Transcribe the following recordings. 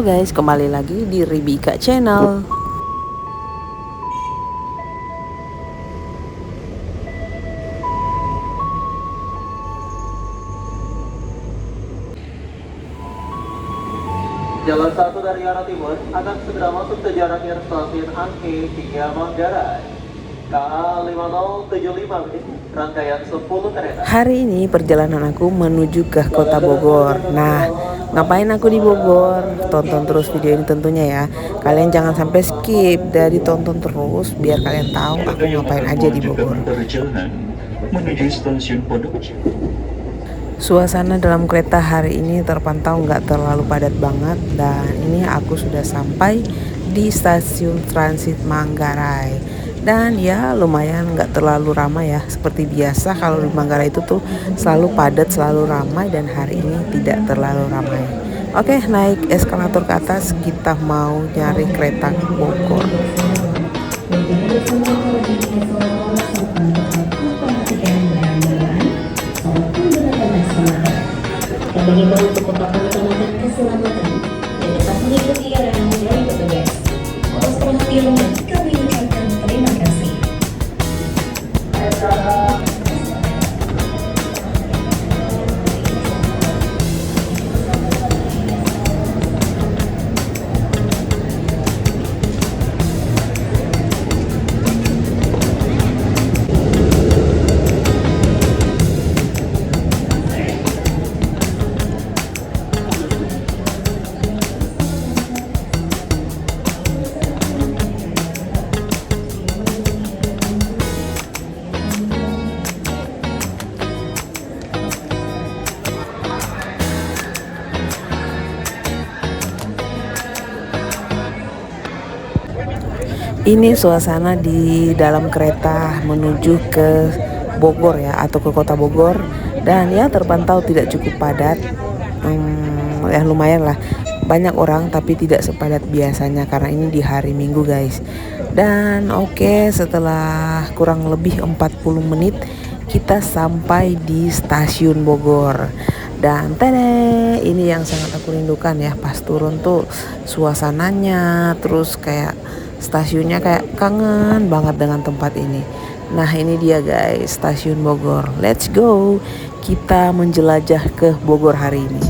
guys, kembali lagi di Ribika Channel. Jalan 1 dari arah timur akan segera masuk ke jarak akhir stasiun Angke hingga Manggarai. KA 5075 menit, rangkaian 10 kereta. Hari ini perjalanan aku menuju ke kota Bogor. Nah, ngapain aku di Bogor? Tonton terus video ini tentunya ya. Kalian jangan sampai skip, dari tonton terus biar kalian tahu aku ngapain aja di Bogor. Menuju stasiun Pondok. Suasana dalam kereta hari ini terpantau nggak terlalu padat banget, dan ini aku sudah sampai di stasiun transit Manggarai. Dan ya lumayan nggak terlalu ramai ya, seperti biasa kalau di Manggarai itu tuh selalu padat, selalu ramai, dan hari ini tidak terlalu ramai. Oke, naik eskalator ke atas, kita mau nyari kereta Bogor. Mengimbau untuk tetap mengutamakan keselamatan dan tetap mengikuti arahan dari petugas. Atas perhatiannya, kami ucapkan terima kasih. Ini suasana di dalam kereta menuju ke Bogor ya, atau ke kota Bogor. Dan ya terpantau tidak cukup padat, ya lumayan lah, banyak orang tapi tidak sepadat biasanya karena ini di hari Minggu guys. Dan oke, setelah kurang lebih 40 menit kita sampai di stasiun Bogor. Dan tene, ini yang sangat aku rindukan ya, pas turun tuh suasananya, terus kayak stasiunnya kayak kangen banget dengan tempat ini. Nah ini dia guys, stasiun Bogor. Let's go, kita menjelajah ke Bogor hari ini.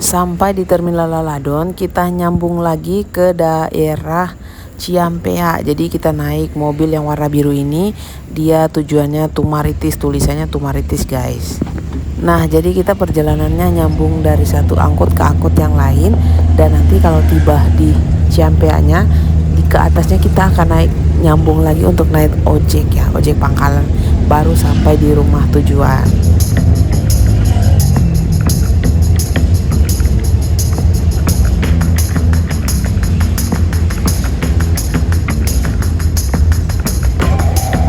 Sampai di Terminal Laladon, kita nyambung lagi ke daerah Ciampea. Jadi kita naik mobil yang warna biru ini, dia tujuannya Tumaritis, tulisannya Tumaritis guys. Nah jadi kita perjalanannya nyambung dari satu angkot ke angkot yang lain, dan nanti kalau tiba di Ciampeanya, di ke atasnya kita akan naik nyambung lagi untuk naik ojek ya, ojek pangkalan, baru sampai di rumah tujuan.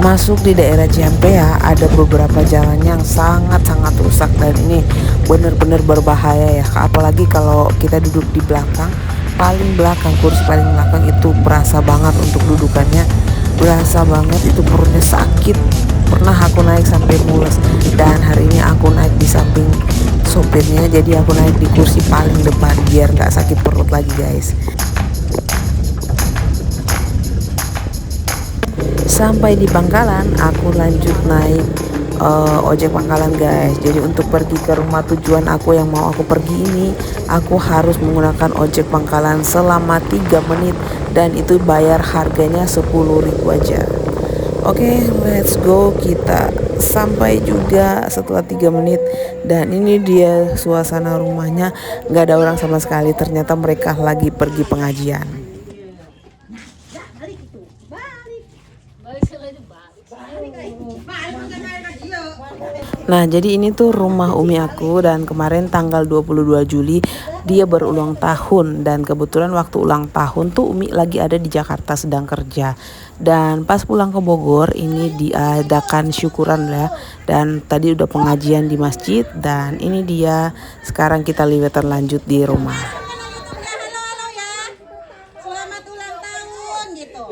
Masuk di daerah Ciampea ada beberapa jalan yang sangat-sangat rusak dan ini benar-benar berbahaya ya. Apalagi kalau kita duduk di belakang, paling belakang, kursi paling belakang itu berasa banget untuk dudukannya. Berasa banget itu perutnya sakit. Pernah aku naik sampai mules dan hari ini aku naik di samping sopirnya, jadi aku naik di kursi paling depan biar nggak sakit perut lagi guys. Sampai di Pangkalan aku lanjut naik ojek pangkalan guys. Jadi untuk pergi ke rumah tujuan aku yang mau aku pergi ini, aku harus menggunakan ojek pangkalan selama 3 menit dan itu bayar harganya 10.000 aja. Oke, let's go. Kita sampai juga setelah 3 menit dan ini dia suasana rumahnya, nggak ada orang sama sekali. Ternyata mereka lagi pergi pengajian. Nah, jadi ini tuh rumah Umi aku dan kemarin tanggal 22 Juli dia berulang tahun dan kebetulan waktu ulang tahun tuh Umi lagi ada di Jakarta sedang kerja. Dan pas pulang ke Bogor ini diadakan syukuran ya, dan tadi udah pengajian di masjid dan ini dia sekarang kita liwetan lanjut di rumah. Halo ya. Selamat ulang tahun gitu.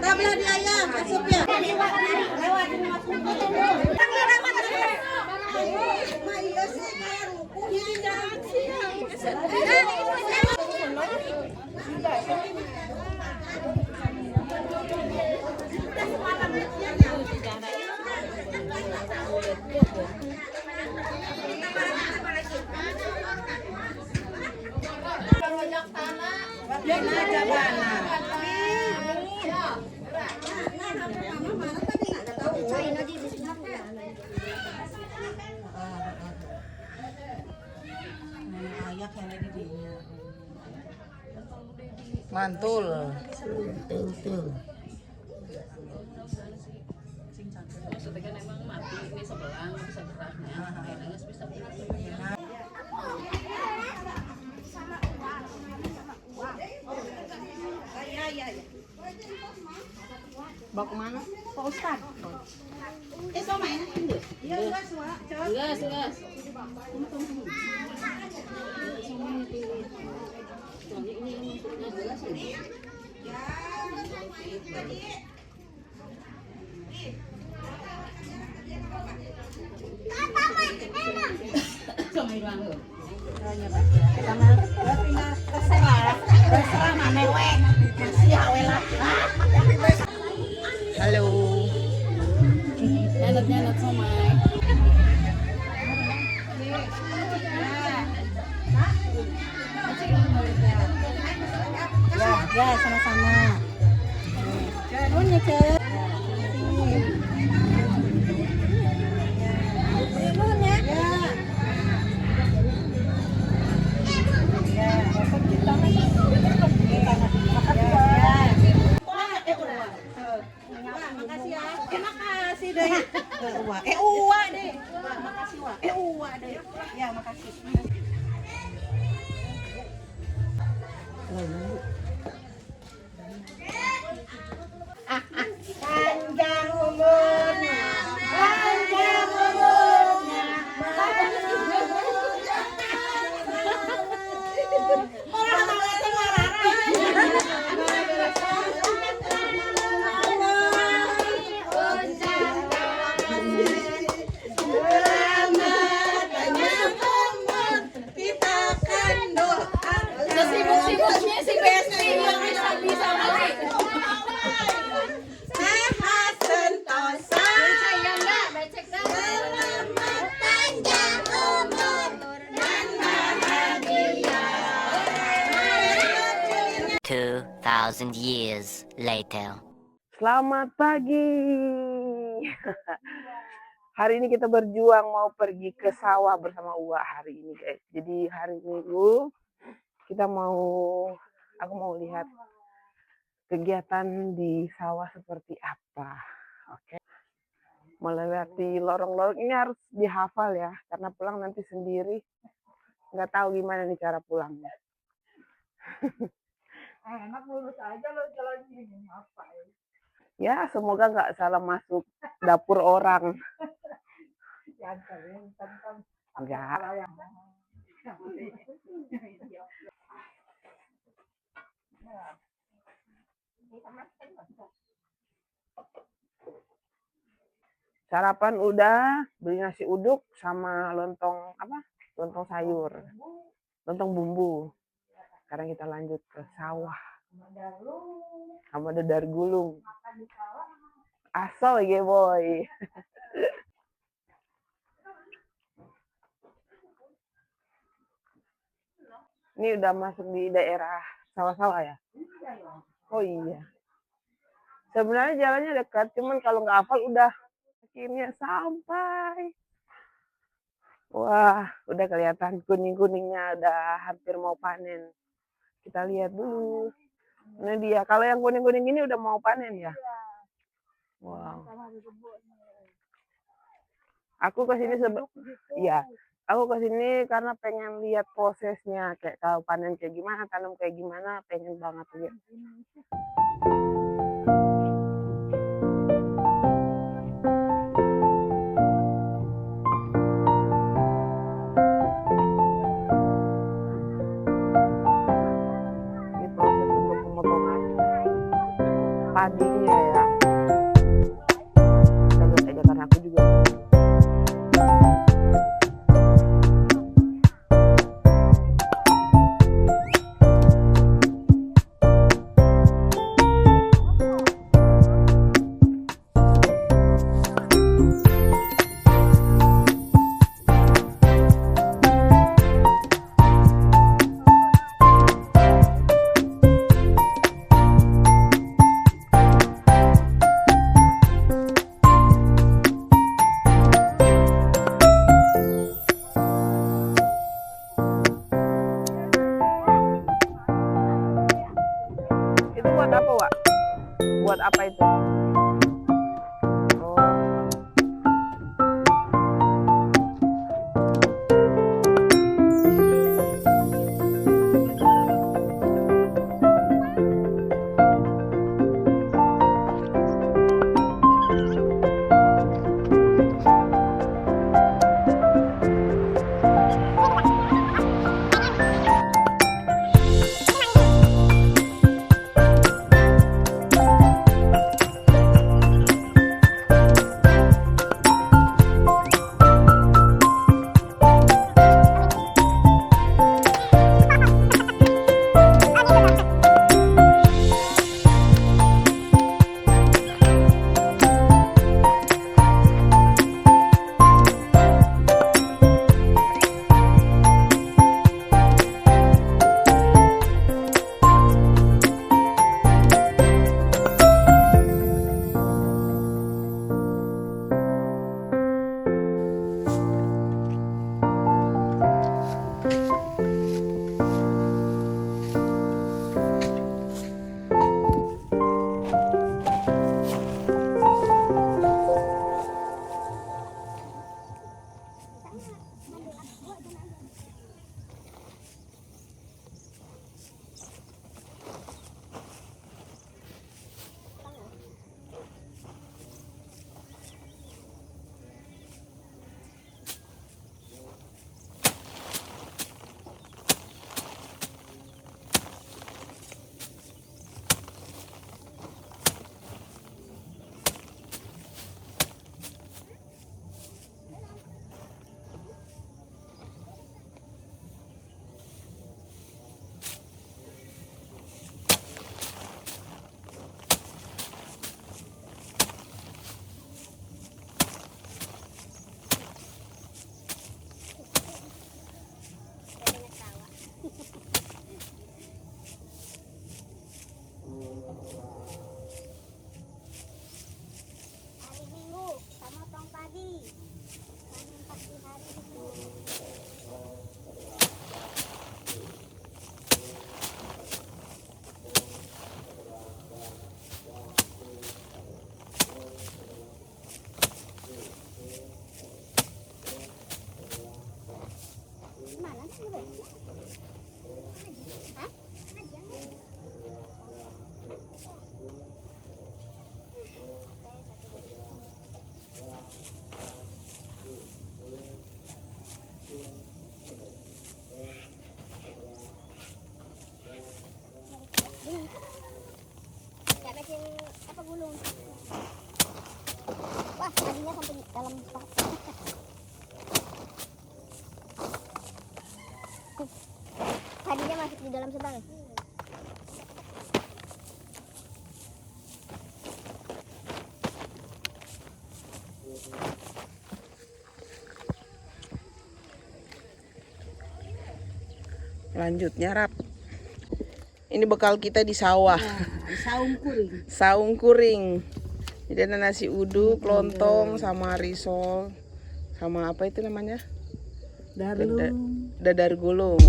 Tablah di ayam, masuk ya. Mantul. Bawa kemana? Pak Ustad. Sama ya? Iya, gas, Wak. Gas. Terserah mana weh. Masih awelah. Halo. Nyanat somai. Ya, sama-sama. Nuhun ya, Cek. Nuhun ya. Makasih ya. Makasih deh. Uwa deh. Makasih Wak. Uwa deh. Ya, makasih. Panjang umurnya. Panjang umurnya. Sibuk-sibuknya si Besti yang bisa balik. Sehat sentosa. Selamat panjang umur dan bahagia. 2,000 years later. Selamat pagi. Hari ini kita berjuang mau pergi ke sawah bersama Uwa hari ini, guys. Jadi hari Minggu aku mau lihat kegiatan di sawah seperti apa. Oke. Melewati lorong-lorong ini harus dihafal ya, karena pulang nanti sendiri nggak tahu gimana nih cara pulangnya. Enak lurus aja lo jalan gini apa ya? Ya, semoga nggak salah masuk dapur orang. Enggak. Sarapan udah, beli nasi uduk sama lontong Lontong sayur, lontong bumbu. Sekarang kita lanjut ke sawah. Sama dadar gulung. Asal ya boy. Ini udah masuk di daerah sawah-sawah ya? Oh iya. Sebenarnya jalannya dekat, cuman kalau nggak hafal udah akhirnya sampai. Wah, udah kelihatan kuning-kuningnya udah hampir mau panen. Kita lihat dulu. Ini dia. Kalau yang kuning-kuning ini udah mau panen ya? Wow. Aku kesini ya. Aku kesini karena pengen lihat prosesnya, kayak kalau panen kayak gimana, tanam kayak gimana, pengen banget lihat. Ini proses untuk pemotongan padinya ya. Kita lihat aja karena aku juga. Itu buat apa, Wak? Buat apa itu? Oh. Nggak matching apa gulung. Wah, tadinya sampai dalam pak. Tadinya masuk di dalam sebang. Lanjut nyarap. Ini bekal kita di sawah. Saung kuring. Saung kuring. Jadi ada nasi uduk, lontong, sama risol, sama apa itu namanya? Darlung. Dadar gulung.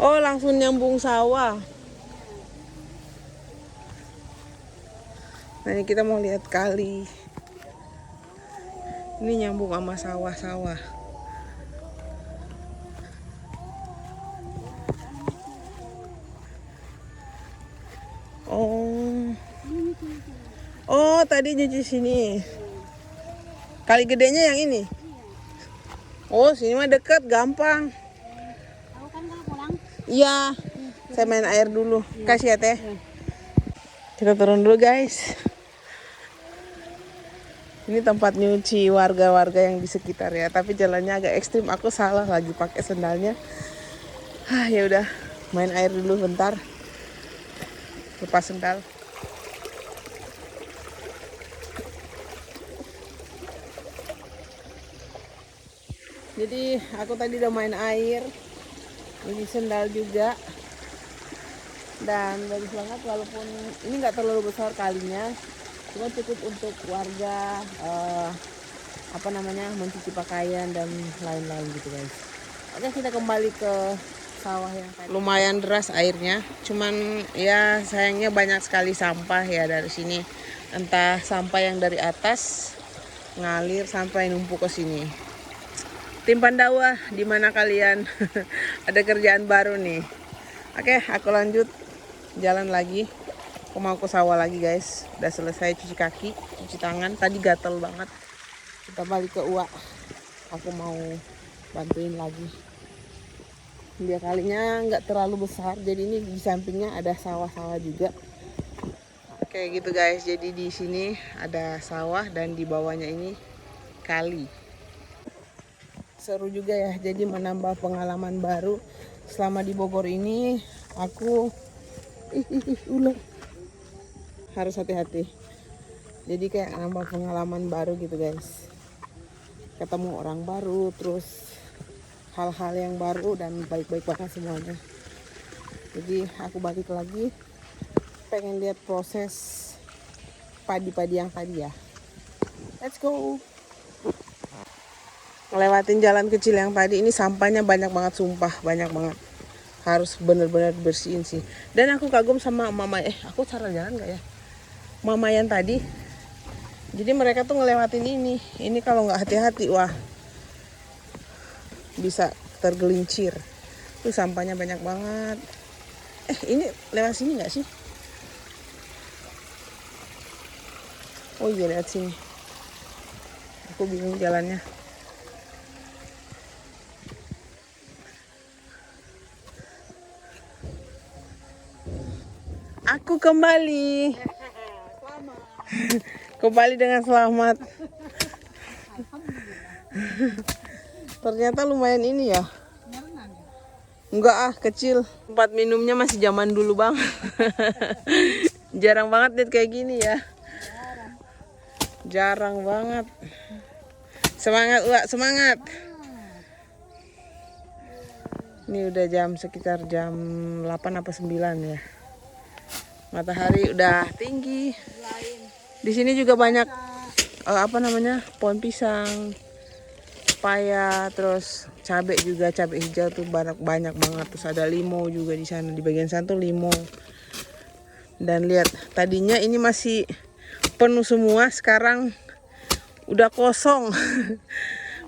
Oh, langsung nyambung sawah. Nah, ini kita mau lihat kali. Ini nyambung sama sawah-sawah. Oh. Oh, tadi di sini. Kali gedenya yang ini. Oh, sini mah deket, gampang. Tahu kan kalau pulang? Iya, saya main air dulu. Kasih ya teh. Kita turun dulu guys. Ini tempat nyuci warga-warga yang di sekitar ya. Tapi jalannya agak ekstrim. Aku salah lagi pakai sendalnya. Ya udah, main air dulu bentar. Lepas sendal. Jadi aku tadi udah main air. Ini sendal juga. Dan bagus banget walaupun ini nggak terlalu besar kalinya, cuma cukup untuk warga mencuci pakaian dan lain-lain gitu guys. Oke, kita kembali ke sawah yang tadi. Lumayan deras airnya, cuman ya sayangnya banyak sekali sampah ya dari sini. Entah sampah yang dari atas ngalir sampai numpuk ke sini. Tim Pandawa, di mana kalian? Ada kerjaan baru nih. Oke, aku lanjut jalan lagi. Aku mau ke sawah lagi guys. Udah selesai cuci kaki, cuci tangan. Tadi gatel banget. Kita balik ke Uwa. Aku mau bantuin lagi. Dia kalinya nggak terlalu besar. Jadi ini di sampingnya ada sawah-sawah juga. Oke gitu guys. Jadi di sini ada sawah dan di bawahnya ini kali. Seru juga ya. Jadi menambah pengalaman baru selama di Bogor ini. Aku ular harus hati-hati. Jadi kayak nambah pengalaman baru gitu guys. Ketemu orang baru, terus hal-hal yang baru dan baik-baik banget semuanya. Jadi aku balik lagi, pengen lihat proses padi-padi yang tadi ya. Let's go. Ngelewatin jalan kecil yang tadi, ini sampahnya banyak banget, sumpah banyak banget. Harus bener-bener bersihin sih. Dan aku kagum sama mama, aku salah jalan gak ya? Mama yang tadi. Jadi mereka tuh ngelewatin ini. Ini kalau nggak hati-hati, wah bisa tergelincir. Tuh sampahnya banyak banget. Ini lewat sini nggak sih? Oh iya, lewat sini. Aku bingung jalannya. Aku kembali. Kembali dengan selamat. Ternyata lumayan ini ya. Enggak kecil. Tempat minumnya masih zaman dulu bang. Jarang banget lihat kayak gini ya. Jarang banget. Semangat Wak, semangat. Ini udah sekitar jam 8 apa 9 ya. Matahari udah tinggi. Di sini juga banyak apa namanya, pohon pisang, pepaya, terus cabai juga, cabai hijau tuh banyak banget. Terus ada limau juga di sana, di bagian sana tuh limau. Dan lihat, tadinya ini masih penuh semua, sekarang udah kosong.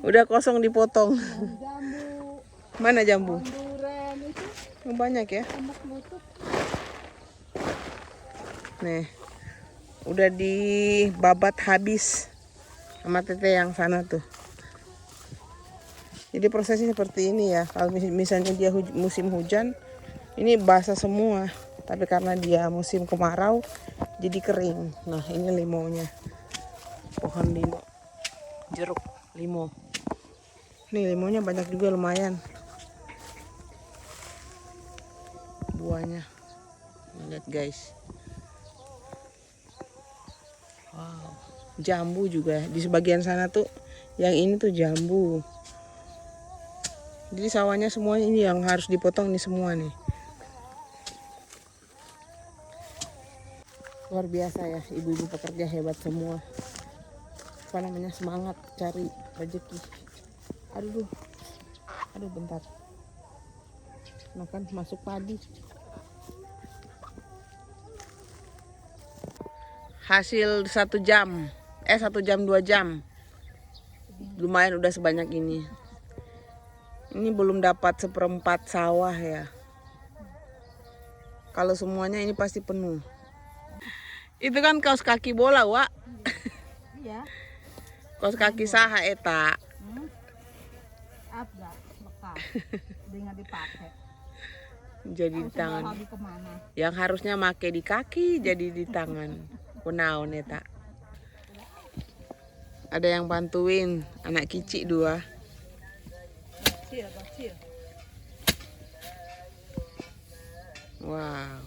Udah kosong dipotong. Mana jambu? Banyak ya. Nih, udah dibabat habis sama tete yang sana tuh. Jadi prosesnya seperti ini ya. Kalau misalnya dia musim hujan, ini basah semua. Tapi karena dia musim kemarau, jadi kering. Nah, ini limaunya. Pohon limau. Jeruk limau. Nih, limaunya banyak juga, lumayan. Buahnya. Lihat guys. Wow. Jambu juga. Di sebagian sana tuh, yang ini tuh jambu. Jadi sawahnya semuanya ini yang harus dipotong nih semua nih. Luar biasa ya, ibu-ibu pekerja hebat semua. Apa namanya, semangat cari rezeki. Aduh bentar. Makan masuk padi. Hasil 1 jam, 1 jam 2 jam. Lumayan udah sebanyak ini. Ini belum dapat 1/4 sawah ya. Kalau semuanya ini pasti penuh. Itu kan kaos kaki bola, Wak. Iya. Kaos kaki saha eta. Ada bekas. Dengan dipakai. Jadi di tangan. Lagi kemana? Yang harusnya make di kaki jadi di tangan. Kunaon eta. Ada yang bantuin anak kicik 2. Kecil. Wow.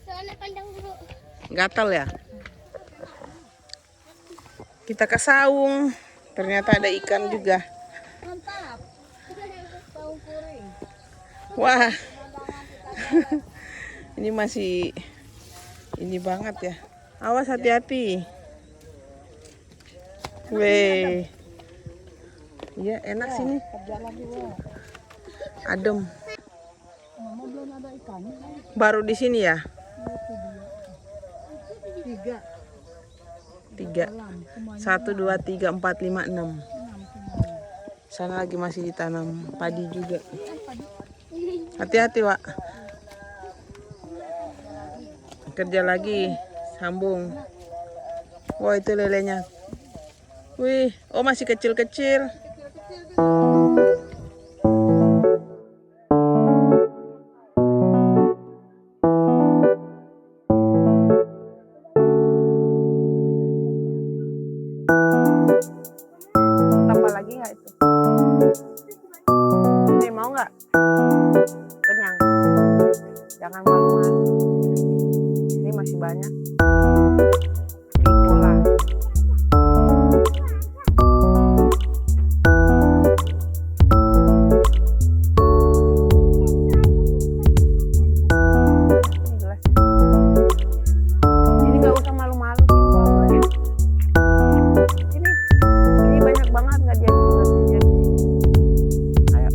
Soalnya pandang dulu. Gatal ya? Kita ke saung. Ternyata ada ikan juga. Mantap. Tahu kuring. Wah. Ini masih ini banget ya. Awas hati-hati. Weh. Iya, enak sini. Kerja lagi, Wak. Adem. Mama belum ada ikannya. Baru di sini ya? 3. 3. 1, 2, 3, 4, 5, 6. Sana lagi masih ditanam padi juga. Hati-hati, Wak. Kerja lagi, sambung. Wah, itu lelenya. Wih, oh masih kecil-kecil. Tambah lagi nggak itu? Nih, mau nggak? Kenyang. Jangan malu-malu. Ini masih banyak. Ikola. Ini nggak usah malu-malu sih, bawa ya. Ini banyak banget nggak dia di sini. Ayo.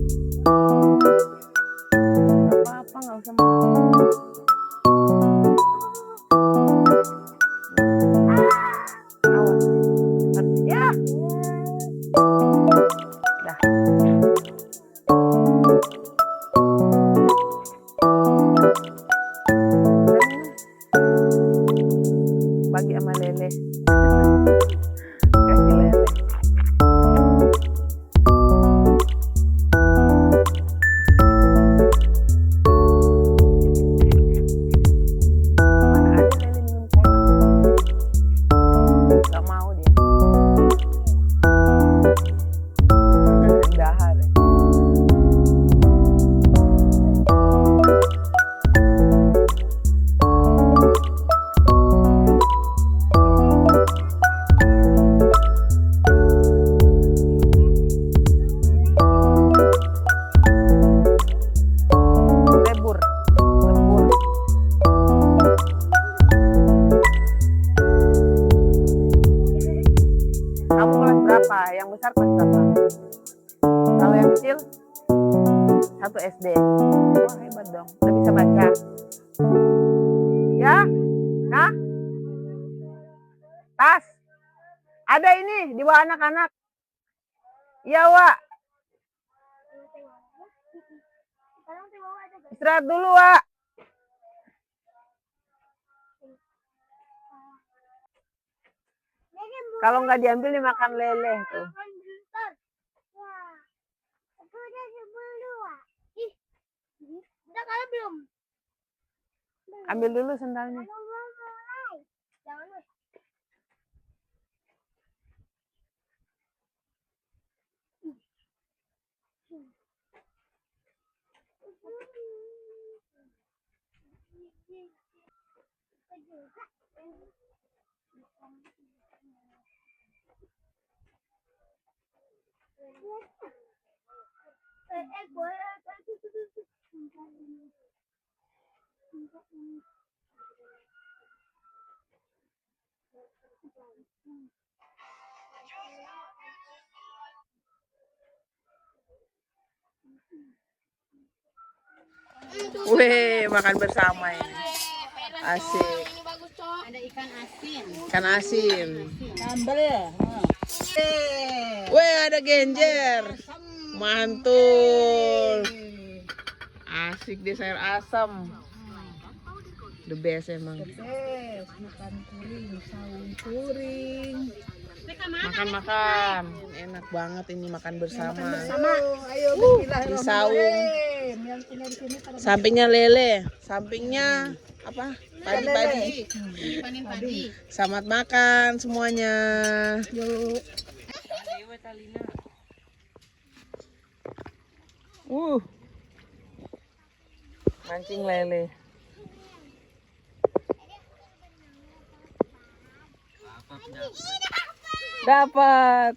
Nggak apa-apa, nggak usah malu. besar kelas berapa? Kalau yang kecil 1 SD. Wah hebat dong. Udah bisa baca. Ya? Nah? Tas. Ada ini di bawah anak-anak. Iya, Wak. Istirahat dulu, Wak. Kalau nggak diambil dimakan lele tuh. Udah kalau belum? Ambil dulu sendalnya. Jangan lu. Wih, makan bersama ini. Asik. Ada ikan asin. Ikan asin. Sambal ya. Wih, ada genjer. Mantul. Asik deh sayur asam. The best emang. Makan kuring, saung kuring. Makan-makan. Enak banget ini makan bersama. Ayo Di saung. Sampingnya lele, sampingnya apa? Padi-padi. Panen padi. Selamat makan semuanya. Yuk. Mancing lele. Dapat.